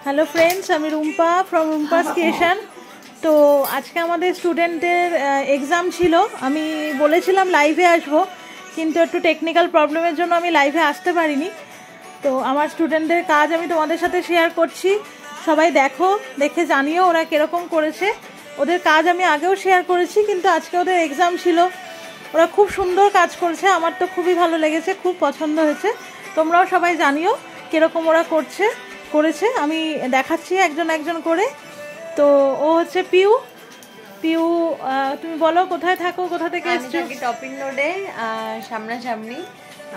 Hello friends, আমি Rumpa from Rumpa's creation. তো আজকে আমাদের স্টুডেন্টের এক্সাম ছিল। আমি বলেছিলাম লাইভে আসব, কিন্তু একটু টেকনিক্যাল প্রবলেমের জন্য আমি লাইভে আসতে পারিনি। তো আমার স্টুডেন্টদের কাজ আমি তোমাদের সাথে শেয়ার করছি। সবাই দেখো, দেখে জানিও ওরা কীরকম করেছে। ওদের কাজ আমি আগেও শেয়ার করেছি, কিন্তু আজকে ওদের এক্সাম ছিল। ওরা খুব সুন্দর কাজ করেছে, আমার তো খুবই ভালো লেগেছে, খুব পছন্দ হয়েছে। তোমরাও সবাই জানিও কীরকম ওরা করেছে। আমি দেখাচ্ছি একজন একজন করে। তো ও হচ্ছে পিউ। তুমি বলো কোথায় থাকো, কোথা থেকে এসছো? আমি টপিং রোডে সামনাসামনি।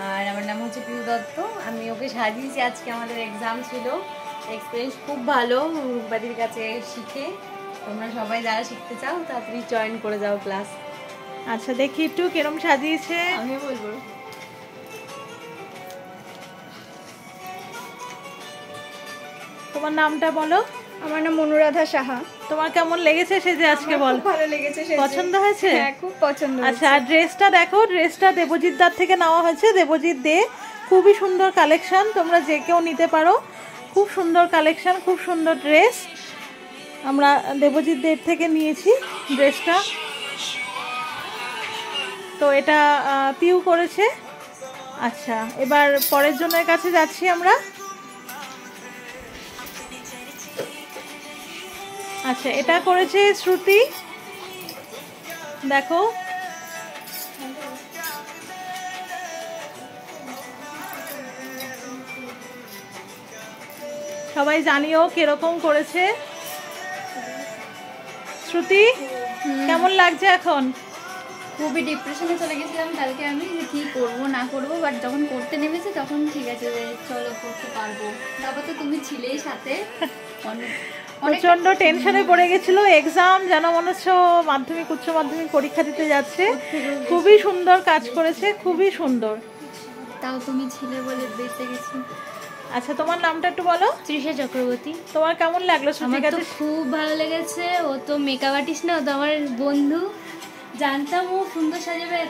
আর আমার নাম হচ্ছে পিউ দত্ত। আমি ওকে সাজিয়েছি, আজকে আমাদের এক্সাম ছিল। এক্সপিরিয়েন্স খুব ভালো রূপবাদির কাছে শিখে। তোমরা সবাই যারা শিখতে চাও তাড়াতাড়ি জয়েন করে যাও ক্লাস। আচ্ছা, দেখি একটু কিরম সাজিয়েছে। আমি বলবো, তোমার নামটা বলো। আমার নাম অনুরাধা সাহা। তোমার কেমন লেগেছে সেজে আজকে? বল। ভালো লেগেছে, পছন্দ হয়েছে? হ্যাঁ, খুব পছন্দ। আচ্ছা, আর ড্রেসটা দেখো, ড্রেসটা দেবজিৎ দার থেকে নেওয়া হয়েছে। দেবজিৎ দে, খুবই সুন্দর কালেকশন, তোমরা যে কেউ নিতে পারো। খুব সুন্দর কালেকশন, খুব সুন্দর ড্রেস। আমরা দেবজিৎ দের থেকে নিয়েছি ড্রেসটা। তো এটা পিউ করেছে। আচ্ছা, এবার পরের জনের কাছে যাচ্ছি আমরা। আচ্ছা, এটা করেছে শ্রুতি। দেখো, সবাই জানিও কিরকম করেছে। শ্রুতি, কেমন লাগছে এখন? খুবই ডিপ্রেশনে চলে গেছিলাম কালকে আমি, যে কী করবো না করবো, বাট যখন করতে নেমেছে তখন ঠিক আছে, যে চলো করতে পারবো। তারপর তো তুমি ছিলেই সাথে। প্রচন্ড টেনশনে পড়ে গেছিল। এক্সাম যেন মনে হচ্ছে মাধ্যমিক উচ্চ মাধ্যমিক পরীক্ষা দিতে যাচ্ছে। খুবই সুন্দর কাজ করেছে, খুবই সুন্দর। তাও তুমি ছিলে বলে বেঁচে গেছি। আচ্ছা, তোমার নামটা একটু বলো। তৃষা চক্রবর্তী। তোমার কেমন লাগলো? আমার তো খুব ভালো লেগেছে। ও তো মেকআপ আর্টিস্ট না, ও তো আমার বন্ধু। জানতাম ও সুন্দর সাজাবে,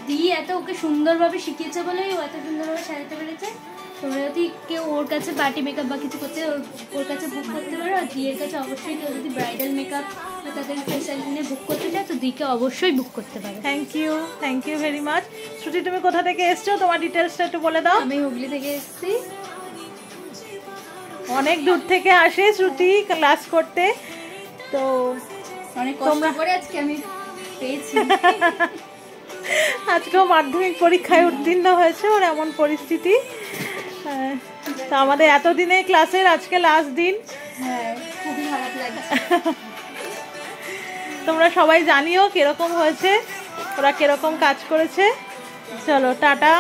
দিয়ে এত ওকে সুন্দরভাবে শিখিয়েছে বলেই ও এত সুন্দরভাবে সাজাতে পেরেছে। তোমরা যদি কেউ ওর কাছে পার্টি মেকআপ বা কিছু করতে ওর কাছে বুক করতে পারো। আর দিয়ের কাছে অবশ্যই কেউ যদি ব্রাইডাল মেকআপ বা তাদের ফেশিয়াল নিয়ে বুক করতে চায় তো দিকে অবশ্যই বুক করতে পারো। Thank you very much. Shruti, তুমি কোথা থেকে এসছো? তোমার ডিটেলসটা একটু বলে দাও। আমি হুগলি থেকে এসেছি। অনেক দূর থেকে আসে শ্রুতি ক্লাস করতে। তো অনেক কষ্ট করে আজকে আমি পেয়েছি। আজকেও মাধ্যমিক পরীক্ষায় উত্তীর্ণ হয়েছে, ওর এমন পরিস্থিতি। তো আমাদের এতদিনে ক্লাসের আজকে লাস্ট দিন। হ্যাঁ, খুবই খারাপ লাগছে। তোমরা সবাই জানিও কিরকম হয়েছে, ওরা কিরকম কাজ করেছে। চলো, টাটা।